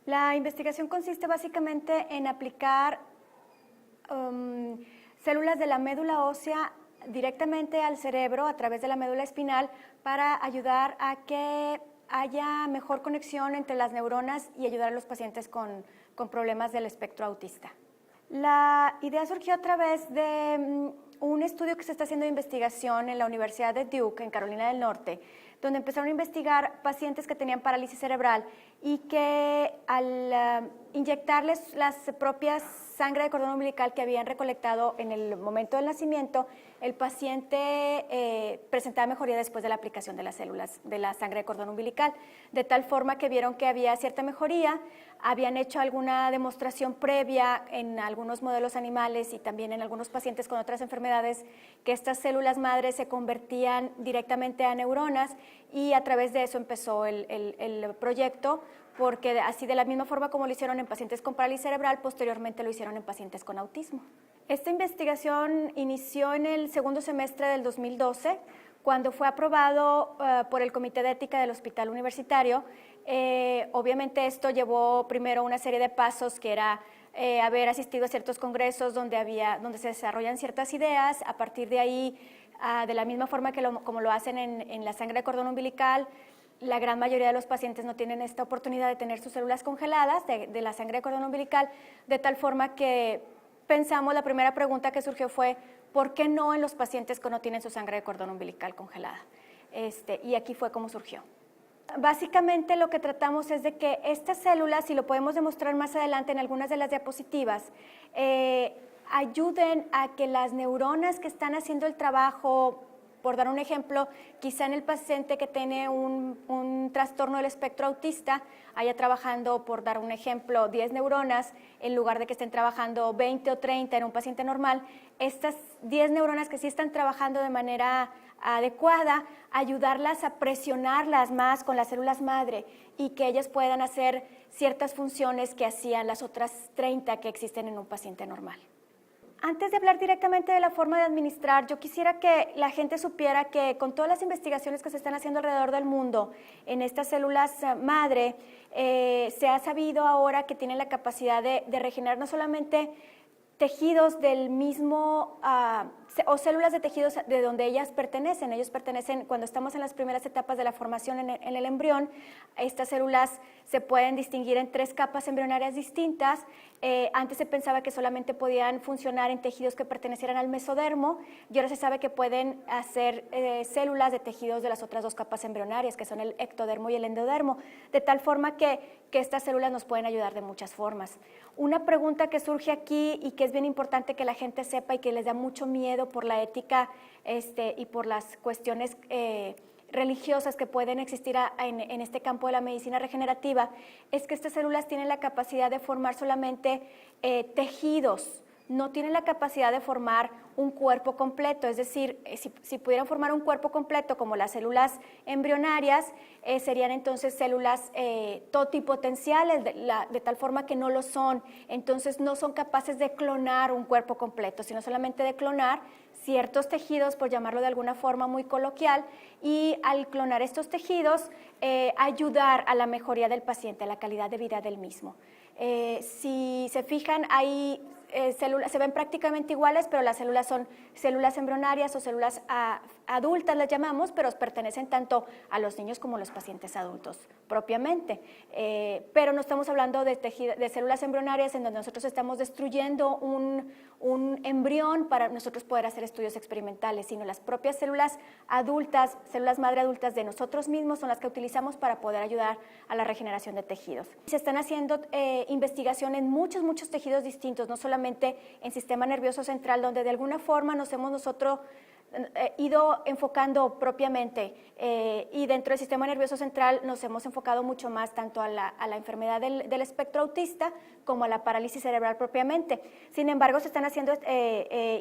La investigación consiste básicamente en aplicar células de la médula ósea directamente al cerebro a través de la médula espinal para ayudar a que haya mejor conexión entre las neuronas y ayudar a los pacientes con problemas del espectro autista. La idea surgió a través de un estudio que se está haciendo de investigación en la Universidad de Duke, en Carolina del Norte, donde empezaron a investigar pacientes que tenían parálisis cerebral y que al inyectarles las propias sangre de cordón umbilical que habían recolectado en el momento del nacimiento, el paciente presentaba mejoría después de la aplicación de las células de la sangre de cordón umbilical, de tal forma que vieron que había cierta mejoría. Habían hecho alguna demostración previa en algunos modelos animales y también en algunos pacientes con otras enfermedades que estas células madres se convertían directamente a neuronas, y a través de eso empezó el proyecto, porque así de la misma forma como lo hicieron en pacientes con parálisis cerebral, posteriormente lo hicieron en pacientes con autismo. Esta investigación inició en el segundo semestre del 2012, cuando fue aprobado por el Comité de Ética del Hospital Universitario. Obviamente esto llevó primero una serie de pasos, que era haber asistido a ciertos congresos donde se desarrollan ciertas ideas. A partir de ahí, de la misma forma que como lo hacen en la sangre de cordón umbilical, la gran mayoría de los pacientes no tienen esta oportunidad de tener sus células congeladas de la sangre de cordón umbilical, de tal forma que pensamos, la primera pregunta que surgió fue, ¿por qué no en los pacientes que no tienen su sangre de cordón umbilical congelada? Y aquí fue como surgió. Básicamente lo que tratamos es de que estas células, y lo podemos demostrar más adelante en algunas de las diapositivas, ayuden a que las neuronas que están haciendo el trabajo, por dar un ejemplo, quizá en el paciente que tiene un trastorno del espectro autista, haya trabajando, por dar un ejemplo, 10 neuronas, en lugar de que estén trabajando 20 o 30 en un paciente normal. Estas 10 neuronas que sí están trabajando de manera adecuada, ayudarlas a presionarlas más con las células madre y que ellas puedan hacer ciertas funciones que hacían las otras 30 que existen en un paciente normal. Antes de hablar directamente de la forma de administrar, yo quisiera que la gente supiera que con todas las investigaciones que se están haciendo alrededor del mundo en estas células madre, se ha sabido ahora que tienen la capacidad de regenerar no solamente tejidos del mismo, o células de tejidos de donde ellas pertenecen. Ellos pertenecen, cuando estamos en las primeras etapas de la formación en el embrión, estas células se pueden distinguir en 3 capas embrionarias distintas. Antes se pensaba que solamente podían funcionar en tejidos que pertenecieran al mesodermo, y ahora se sabe que pueden hacer células de tejidos de las otras 2 capas embrionarias, que son el ectodermo y el endodermo, de tal forma que estas células nos pueden ayudar de muchas formas. Una pregunta que surge aquí y que es bien importante que la gente sepa y que les da mucho miedo por la ética y por las cuestiones religiosas que pueden existir en este campo de la medicina regenerativa, es que estas células tienen la capacidad de formar solamente tejidos, no tienen la capacidad de formar un cuerpo completo. Es decir, si pudieran formar un cuerpo completo como las células embrionarias, serían entonces células totipotenciales, de tal forma que no lo son. Entonces no son capaces de clonar un cuerpo completo, sino solamente de clonar ciertos tejidos, por llamarlo de alguna forma muy coloquial, y al clonar estos tejidos, ayudar a la mejoría del paciente, a la calidad de vida del mismo. Si se fijan, hay células, se ven prácticamente iguales, pero las células son células embrionarias o células adultas, las llamamos, pero pertenecen tanto a los niños como a los pacientes adultos propiamente. Pero no estamos hablando de células embrionarias en donde nosotros estamos destruyendo un embrión para nosotros poder hacer estudios experimentales, sino las propias células adultas, células madre adultas de nosotros mismos, son las que utilizamos para poder ayudar a la regeneración de tejidos. Se están haciendo investigación en muchos tejidos distintos, no solamente en sistema nervioso central, donde de alguna forma nos hemos nosotros ido enfocando propiamente, y dentro del sistema nervioso central nos hemos enfocado mucho más tanto a la enfermedad del espectro autista como a la parálisis cerebral propiamente. Sin embargo, se están haciendo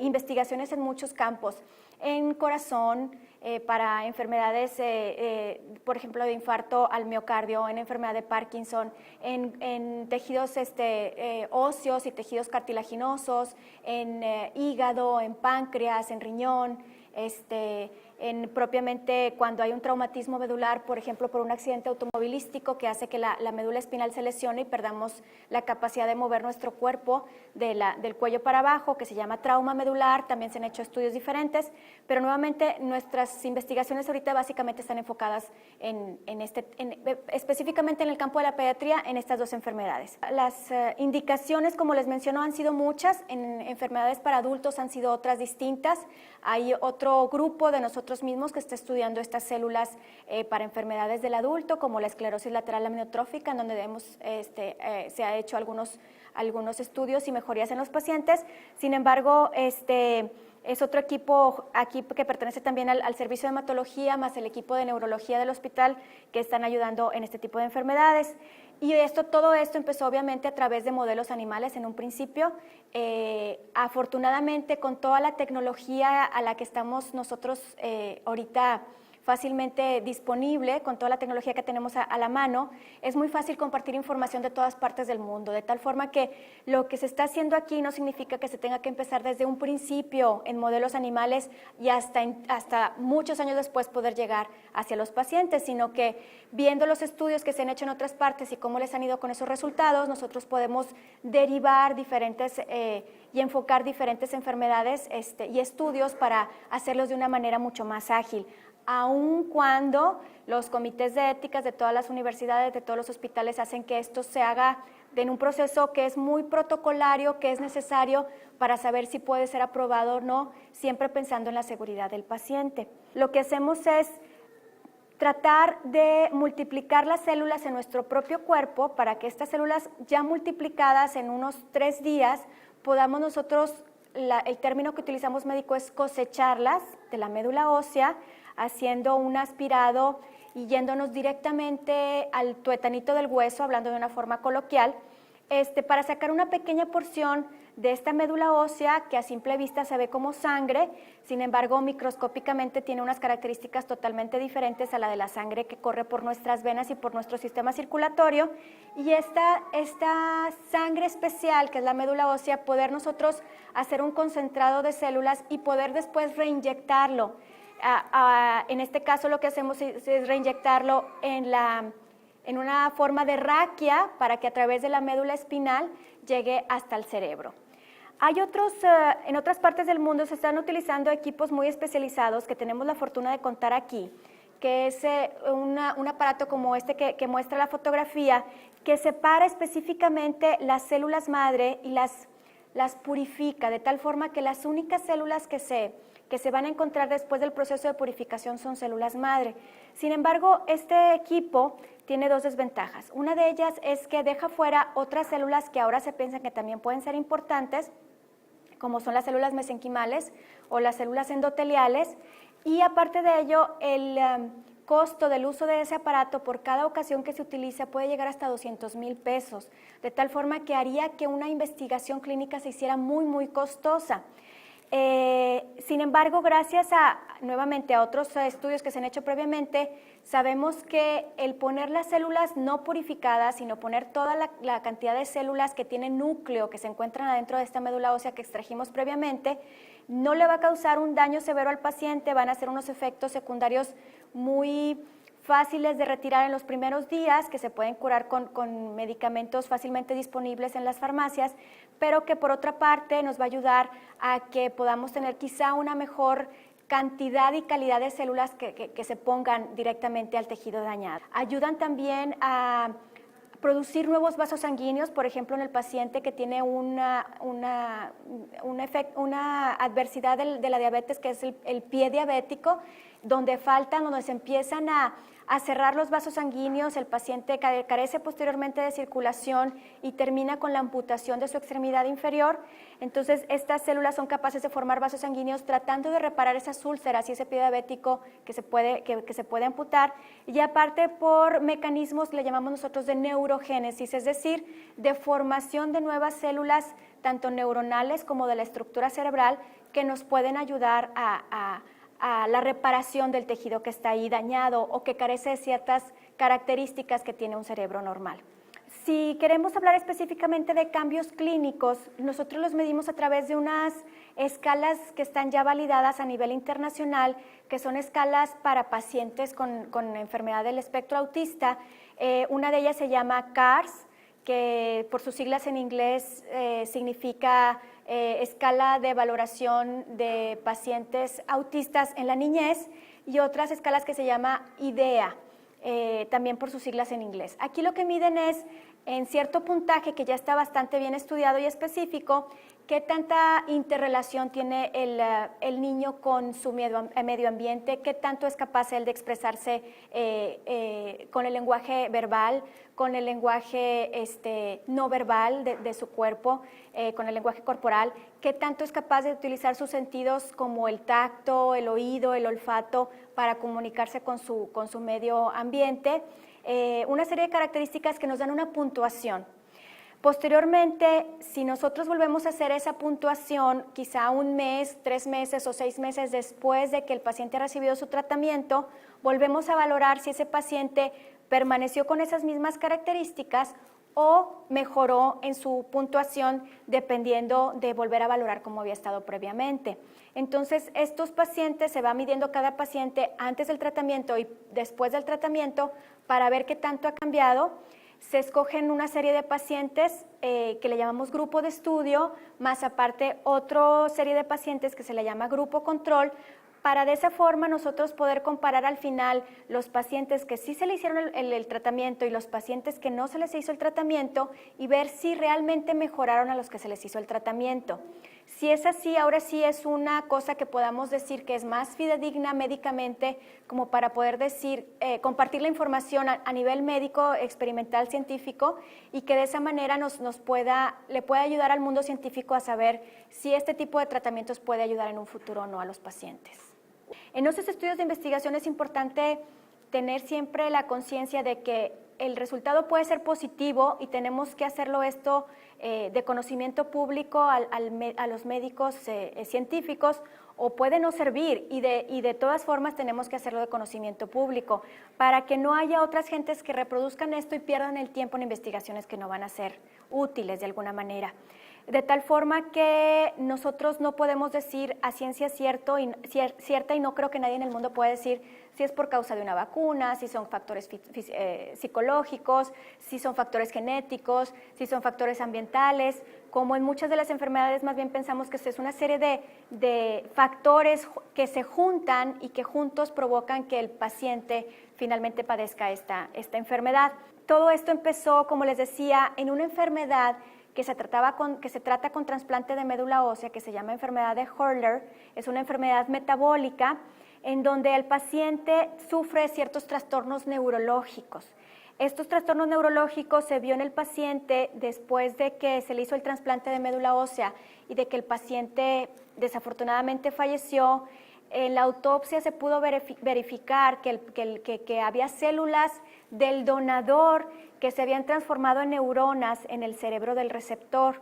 investigaciones en muchos campos, en corazón, para enfermedades, por ejemplo, de infarto al miocardio, en enfermedad de Parkinson, en tejidos óseos y tejidos cartilaginosos, en hígado, en páncreas, en riñón, propiamente cuando hay un traumatismo medular, por ejemplo, por un accidente automovilístico que hace que la médula espinal se lesione y perdamos la capacidad de mover nuestro cuerpo del cuello para abajo, que se llama trauma medular. También se han hecho estudios diferentes, pero nuevamente nuestras investigaciones ahorita básicamente están enfocadas específicamente en el campo de la pediatría en estas dos enfermedades. Las indicaciones, como les menciono, han sido muchas. En enfermedades para adultos han sido otras distintas. Hay otro grupo de nosotros mismos que está estudiando estas células para enfermedades del adulto, como la esclerosis lateral amiotrófica, en donde se ha hecho algunos estudios y mejorías en los pacientes. Sin embargo, es otro equipo aquí que pertenece también al servicio de hematología, más el equipo de neurología del hospital, que están ayudando en este tipo de enfermedades. Y todo esto empezó obviamente a través de modelos animales en un principio. Afortunadamente, con toda la tecnología a la que estamos nosotros ahorita fácilmente disponible, con toda la tecnología que tenemos a la mano, es muy fácil compartir información de todas partes del mundo, de tal forma que lo que se está haciendo aquí no significa que se tenga que empezar desde un principio en modelos animales y hasta muchos años después poder llegar hacia los pacientes, sino que viendo los estudios que se han hecho en otras partes y cómo les han ido con esos resultados, nosotros podemos derivar diferentes y enfocar diferentes enfermedades y estudios para hacerlos de una manera mucho más ágil, aun cuando los comités de éticas de todas las universidades, de todos los hospitales, hacen que esto se haga en un proceso que es muy protocolario, que es necesario para saber si puede ser aprobado o no, siempre pensando en la seguridad del paciente. Lo que hacemos es tratar de multiplicar las células en nuestro propio cuerpo para que estas células ya multiplicadas en unos 3 días podamos nosotros, el término que utilizamos médico es cosecharlas de la médula ósea, haciendo un aspirado y yéndonos directamente al tuetanito del hueso, hablando de una forma coloquial, para sacar una pequeña porción de esta médula ósea que a simple vista se ve como sangre, sin embargo microscópicamente tiene unas características totalmente diferentes a la de la sangre que corre por nuestras venas y por nuestro sistema circulatorio, y esta sangre especial que es la médula ósea, poder nosotros hacer un concentrado de células y poder después reinyectarlo. En este caso lo que hacemos es reinyectarlo en una forma de raquia para que a través de la médula espinal llegue hasta el cerebro. En otras partes del mundo se están utilizando equipos muy especializados que tenemos la fortuna de contar aquí, que es un aparato como este que muestra la fotografía, que separa específicamente las células madre y las purifica, de tal forma que las únicas células que se van a encontrar después del proceso de purificación son células madre. Sin embargo, este equipo tiene 2 desventajas. Una de ellas es que deja fuera otras células que ahora se piensan que también pueden ser importantes, como son las células mesenquimales o las células endoteliales, y aparte de ello, el costo del uso de ese aparato por cada ocasión que se utiliza puede llegar hasta 200,000 pesos, de tal forma que haría que una investigación clínica se hiciera muy, muy costosa. Sin embargo, gracias nuevamente a otros estudios que se han hecho previamente, sabemos que el poner las células no purificadas, sino poner toda la cantidad de células que tienen núcleo, que se encuentran adentro de esta médula ósea que extrajimos previamente, no le va a causar un daño severo al paciente, van a ser unos efectos secundarios muy fáciles de retirar en los primeros días, que se pueden curar con medicamentos fácilmente disponibles en las farmacias, pero que por otra parte nos va a ayudar a que podamos tener quizá una mejor cantidad y calidad de células que se pongan directamente al tejido dañado. Ayudan también a producir nuevos vasos sanguíneos, por ejemplo, en el paciente que tiene una adversidad de la diabetes, que es el pie diabético, donde se empiezan a cerrar los vasos sanguíneos, el paciente carece posteriormente de circulación y termina con la amputación de su extremidad inferior. Entonces, estas células son capaces de formar vasos sanguíneos tratando de reparar esas úlceras y ese pie diabético que se puede amputar, y aparte por mecanismos, le llamamos nosotros de neurogénesis, es decir, de formación de nuevas células, tanto neuronales como de la estructura cerebral, que nos pueden ayudar a la reparación del tejido que está ahí dañado o que carece de ciertas características que tiene un cerebro normal. Si queremos hablar específicamente de cambios clínicos, nosotros los medimos a través de unas escalas que están ya validadas a nivel internacional, que son escalas para pacientes con enfermedad del espectro autista. Una de ellas se llama CARS, que por sus siglas en inglés significa Escala de Valoración de Pacientes Autistas en la Niñez, y otras escalas que se llama IDEA, también por sus siglas en inglés. Aquí lo que miden es, en cierto puntaje que ya está bastante bien estudiado y específico, qué tanta interrelación tiene el niño con su medio ambiente, qué tanto es capaz él de expresarse con el lenguaje verbal, con el lenguaje no verbal de su cuerpo, con el lenguaje corporal, qué tanto es capaz de utilizar sus sentidos como el tacto, el oído, el olfato para comunicarse con su medio ambiente. Una serie de características que nos dan una puntuación. Posteriormente, si nosotros volvemos a hacer esa puntuación, quizá un mes, 3 meses o 6 meses después de que el paciente ha recibido su tratamiento, volvemos a valorar si ese paciente permaneció con esas mismas características o mejoró en su puntuación dependiendo de volver a valorar cómo había estado previamente. Entonces, estos pacientes, se va midiendo cada paciente antes del tratamiento y después del tratamiento para ver qué tanto ha cambiado. Se escogen una serie de pacientes que le llamamos grupo de estudio, más aparte otra serie de pacientes que se le llama grupo control, para de esa forma nosotros poder comparar al final los pacientes que sí se le hicieron el tratamiento y los pacientes que no se les hizo el tratamiento y ver si realmente mejoraron a los que se les hizo el tratamiento. Si es así, ahora sí es una cosa que podamos decir que es más fidedigna médicamente, como para poder decir, compartir la información a nivel médico, experimental, científico, y que de esa manera le pueda ayudar al mundo científico a saber si este tipo de tratamientos puede ayudar en un futuro o no a los pacientes. En esos estudios de investigación es importante tener siempre la conciencia de que el resultado puede ser positivo y tenemos que hacerlo esto de conocimiento público a los médicos científicos, o puede no servir y de todas formas tenemos que hacerlo de conocimiento público para que no haya otras gentes que reproduzcan esto y pierdan el tiempo en investigaciones que no van a ser útiles de alguna manera. De tal forma que nosotros no podemos decir a ciencia cierta, y no creo que nadie en el mundo pueda decir si es por causa de una vacuna, si son factores psicológicos, si son factores genéticos, si son factores ambientales. Como en muchas de las enfermedades, más bien pensamos que es una serie de factores que se juntan y que juntos provocan que el paciente finalmente padezca esta enfermedad. Todo esto empezó, como les decía, en una enfermedad que se trata con trasplante de médula ósea, que se llama enfermedad de Hurler. Es una enfermedad metabólica en donde el paciente sufre ciertos trastornos neurológicos. Estos trastornos neurológicos se vio en el paciente después de que se le hizo el trasplante de médula ósea y de que el paciente desafortunadamente falleció. En la autopsia se pudo verificar que había células del donador que se habían transformado en neuronas en el cerebro del receptor,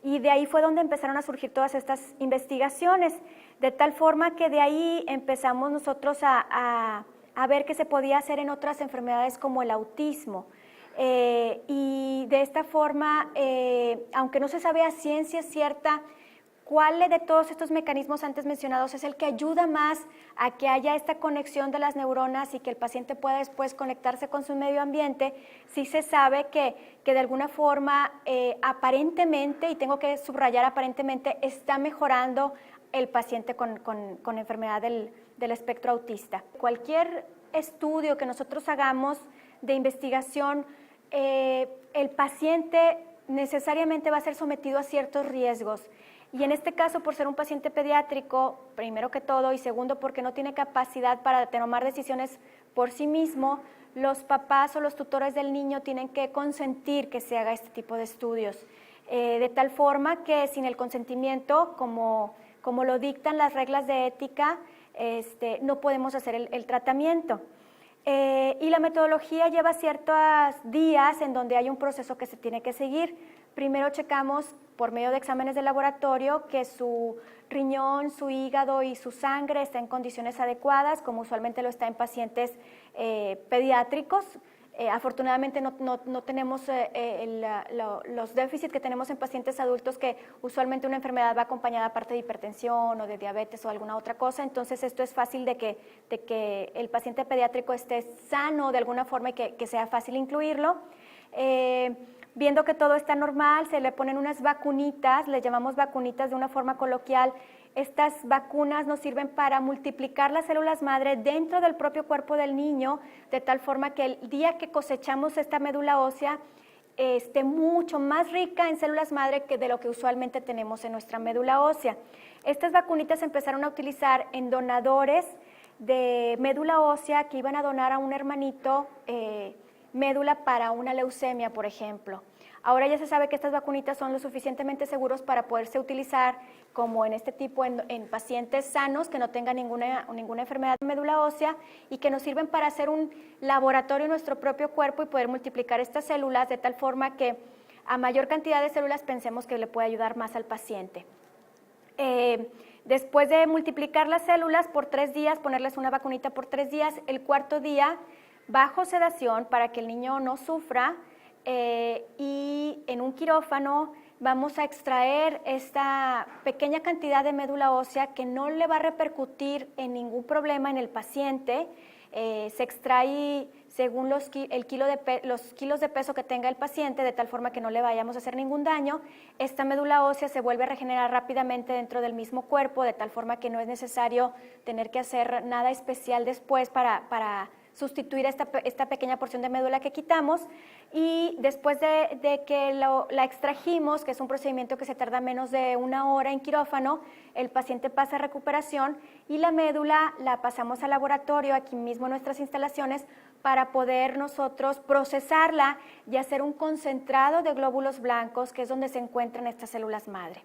y de ahí fue donde empezaron a surgir todas estas investigaciones, de tal forma que de ahí empezamos nosotros a ver qué se podía hacer en otras enfermedades como el autismo. Y de esta forma, aunque no se sabe a ciencia cierta cuál de todos estos mecanismos antes mencionados es el que ayuda más a que haya esta conexión de las neuronas y que el paciente pueda después conectarse con su medio ambiente, sí se sabe que de alguna forma aparentemente, y tengo que subrayar aparentemente, está mejorando el paciente con enfermedad del espectro autista. Cualquier estudio que nosotros hagamos de investigación, el paciente necesariamente va a ser sometido a ciertos riesgos. Y en este caso, por ser un paciente pediátrico, primero que todo, y segundo, porque no tiene capacidad para tomar decisiones por sí mismo, los papás o los tutores del niño tienen que consentir que se haga este tipo de estudios. De tal forma que sin el consentimiento, como lo dictan las reglas de ética, no podemos hacer el tratamiento. Y la metodología lleva ciertos días en donde hay un proceso que se tiene que seguir. Primero checamos por medio de exámenes de laboratorio que su riñón, su hígado y su sangre está en condiciones adecuadas, como usualmente lo está en pacientes pediátricos. Afortunadamente no tenemos los déficits que tenemos en pacientes adultos, que usualmente una enfermedad va acompañada aparte de hipertensión o de diabetes o alguna otra cosa. Entonces esto es fácil de que el paciente pediátrico esté sano de alguna forma y que sea fácil incluirlo. Viendo que todo está normal, se le ponen unas vacunitas, le llamamos vacunitas de una forma coloquial. Estas vacunas nos sirven para multiplicar las células madre dentro del propio cuerpo del niño, de tal forma que el día que cosechamos esta médula ósea esté mucho más rica en células madre que de lo que usualmente tenemos en nuestra médula ósea. Estas vacunitas se empezaron a utilizar en donadores de médula ósea que iban a donar a un hermanito médula para una leucemia, por ejemplo. Ahora ya se sabe que estas vacunitas son lo suficientemente seguros para poderse utilizar como en este tipo en pacientes sanos que no tengan ninguna enfermedad de médula ósea, y que nos sirven para hacer un laboratorio en nuestro propio cuerpo y poder multiplicar estas células de tal forma que a mayor cantidad de células pensemos que le puede ayudar más al paciente. Después de multiplicar las células por 3 días, ponerles una vacunita por 3 días, el cuarto día, bajo sedación para que el niño no sufra, y en un quirófano vamos a extraer esta pequeña cantidad de médula ósea que no le va a repercutir en ningún problema en el paciente. Se extrae según los kilos de peso que tenga el paciente, de tal forma que no le vayamos a hacer ningún daño. Esta médula ósea se vuelve a regenerar rápidamente dentro del mismo cuerpo, de tal forma que no es necesario tener que hacer nada especial después para sustituir esta pequeña porción de médula que quitamos. Y después de que la extrajimos, que es un procedimiento que se tarda menos de 1 hora en quirófano, el paciente pasa a recuperación y la médula la pasamos al laboratorio, aquí mismo en nuestras instalaciones, para poder nosotros procesarla y hacer un concentrado de glóbulos blancos, que es donde se encuentran estas células madre.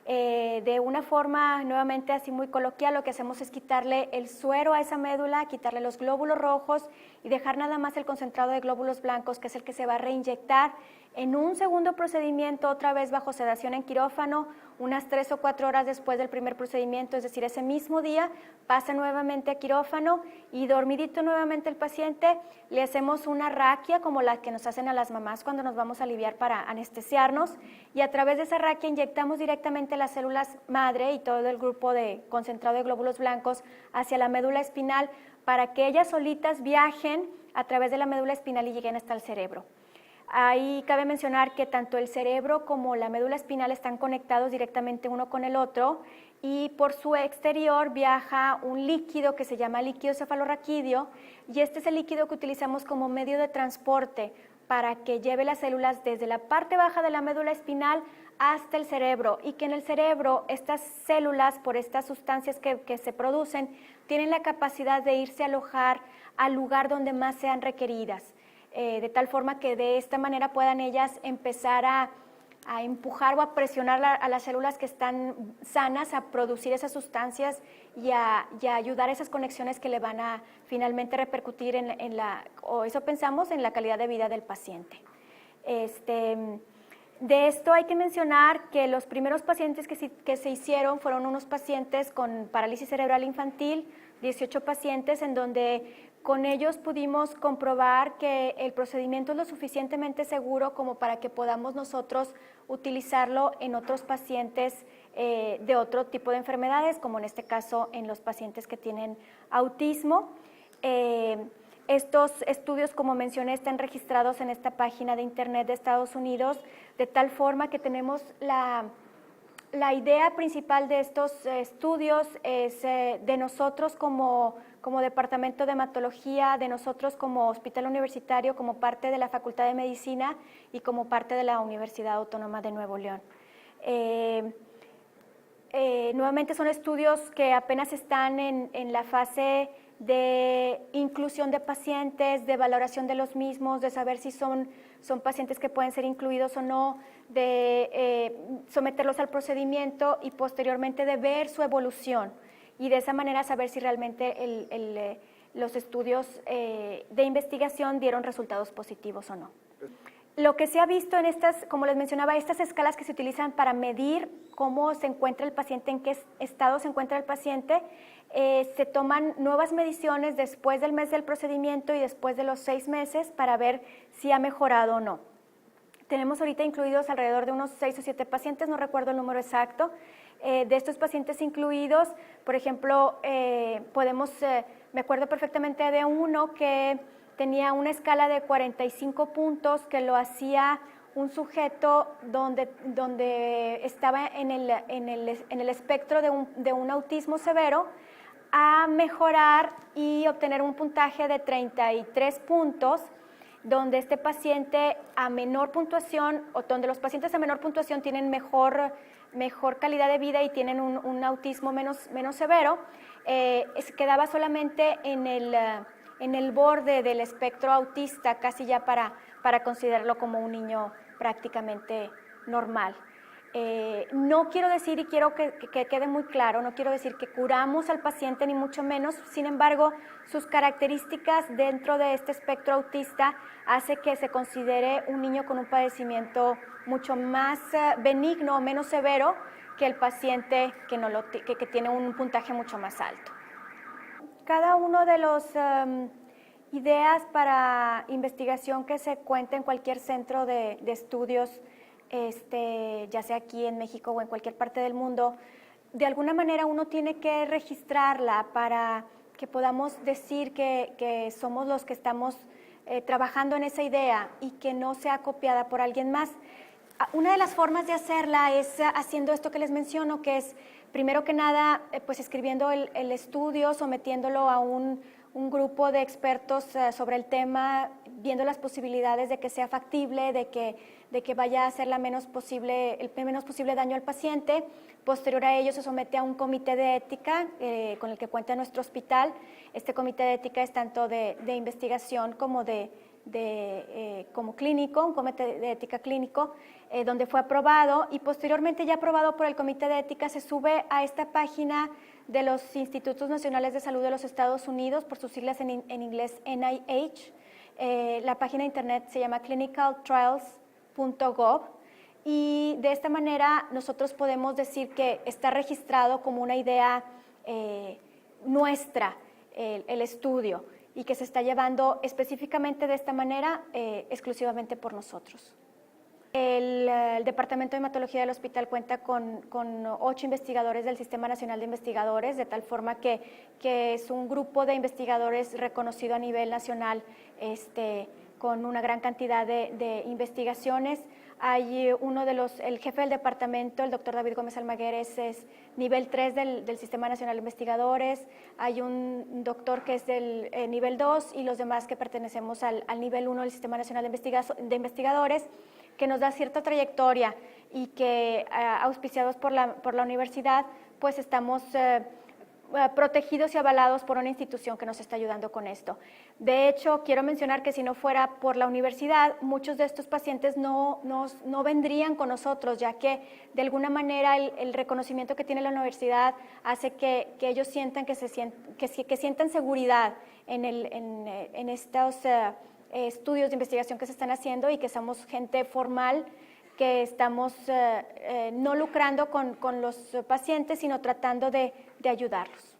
De una forma nuevamente así muy coloquial, lo que hacemos es quitarle el suero a esa médula, quitarle los glóbulos rojos y dejar nada más el concentrado de glóbulos blancos, que es el que se va a reinyectar en un segundo procedimiento, otra vez bajo sedación en quirófano, unas 3 o 4 horas después del primer procedimiento, es decir, ese mismo día pasa nuevamente a quirófano y dormidito nuevamente el paciente, le hacemos una raquia como la que nos hacen a las mamás cuando nos vamos a aliviar para anestesiarnos, y a través de esa raquia inyectamos directamente las células madre y todo el grupo de concentrado de glóbulos blancos hacia la médula espinal para que ellas solitas viajen a través de la médula espinal y lleguen hasta el cerebro. Ahí cabe mencionar que tanto el cerebro como la médula espinal están conectados directamente uno con el otro, y por su exterior viaja un líquido que se llama líquido cefalorraquídeo, y este es el líquido que utilizamos como medio de transporte para que lleve las células desde la parte baja de la médula espinal hasta el cerebro, y que en el cerebro estas células, por estas sustancias que se producen, tienen la capacidad de irse a alojar al lugar donde más sean requeridas. De tal forma que de esta manera puedan ellas empezar a empujar o a presionar a las células que están sanas a producir esas sustancias y a ayudar a esas conexiones que le van a finalmente repercutir o eso pensamos, en la calidad de vida del paciente. De esto hay que mencionar que los primeros pacientes que se hicieron fueron unos pacientes con parálisis cerebral infantil, 18 pacientes, en donde con ellos pudimos comprobar que el procedimiento es lo suficientemente seguro como para que podamos nosotros utilizarlo en otros pacientes de otro tipo de enfermedades, como en este caso en los pacientes que tienen autismo. Estos estudios, como mencioné, están registrados en esta página de internet de Estados Unidos, de tal forma que tenemos la idea principal de estos estudios es de nosotros como Departamento de Hematología, de nosotros como Hospital Universitario, como parte de la Facultad de Medicina y como parte de la Universidad Autónoma de Nuevo León. Nuevamente son estudios que apenas están en la fase de inclusión de pacientes, de valoración de los mismos, de saber si son pacientes que pueden ser incluidos o no, de someterlos al procedimiento y posteriormente de ver su evolución, y de esa manera saber si realmente los estudios de investigación dieron resultados positivos o no. Lo que se ha visto en estas, como les mencionaba, estas escalas que se utilizan para medir cómo se encuentra el paciente, en qué estado se encuentra el paciente, se toman nuevas mediciones después del mes del procedimiento y después de los 6 meses para ver si ha mejorado o no. Tenemos ahorita incluidos alrededor de unos 6 o 7 pacientes, no recuerdo el número exacto. De estos pacientes incluidos, por ejemplo, me acuerdo perfectamente de uno que tenía una escala de 45 puntos que lo hacía un sujeto donde estaba en el espectro de un autismo severo, a mejorar y obtener un puntaje de 33 puntos, donde este paciente a menor puntuación, o donde los pacientes a menor puntuación tienen mejor calidad de vida y tienen un autismo menos severo, quedaba solamente en el borde del espectro autista, casi ya para considerarlo como un niño prácticamente normal. No quiero decir, y quiero que quede muy claro, no quiero decir que curamos al paciente ni mucho menos, sin embargo, sus características dentro de este espectro autista hace que se considere un niño con un padecimiento mucho más benigno o menos severo que el paciente que tiene un puntaje mucho más alto. Cada uno de los ideas para investigación que se cuenta en cualquier centro de estudios, ya sea aquí en México o en cualquier parte del mundo, de alguna manera uno tiene que registrarla para que podamos decir que somos los que estamos trabajando en esa idea y que no sea copiada por alguien más. Una de las formas de hacerla es haciendo esto que les menciono, que es primero que nada pues escribiendo el estudio, sometiéndolo a un grupo de expertos sobre el tema, viendo las posibilidades de que sea factible, de que vaya a hacer el menos posible daño al paciente. Posterior a ello se somete a un comité de ética con el que cuenta nuestro hospital. Este comité de ética es tanto de investigación como como clínico, un comité de ética clínico, donde fue aprobado, y posteriormente ya aprobado por el comité de ética se sube a esta página de los Institutos Nacionales de Salud de los Estados Unidos, por sus siglas en inglés NIH. La página de internet se llama clinicaltrials.gov, y de esta manera nosotros podemos decir que está registrado como una idea nuestra, el estudio, y que se está llevando específicamente de esta manera exclusivamente por nosotros. El Departamento de Hematología del hospital cuenta con 8 investigadores del Sistema Nacional de Investigadores, de tal forma que es un grupo de investigadores reconocido a nivel nacional, con una gran cantidad de investigaciones. Hay el jefe del departamento, el doctor David Gómez Almaguer, es nivel 3 del Sistema Nacional de Investigadores. Hay un doctor que es del nivel 2 y los demás que pertenecemos al nivel 1 del Sistema Nacional de Investigadores, que nos da cierta trayectoria y que auspiciados por la universidad, pues estamos protegidos y avalados por una institución que nos está ayudando con esto. De hecho, quiero mencionar que si no fuera por la universidad, muchos de estos pacientes no vendrían con nosotros, ya que de alguna manera el reconocimiento que tiene la universidad hace que ellos sientan que sientan seguridad en estos estudios de investigación que se están haciendo, y que somos gente formal, que estamos no lucrando con los pacientes, sino tratando de ayudarlos.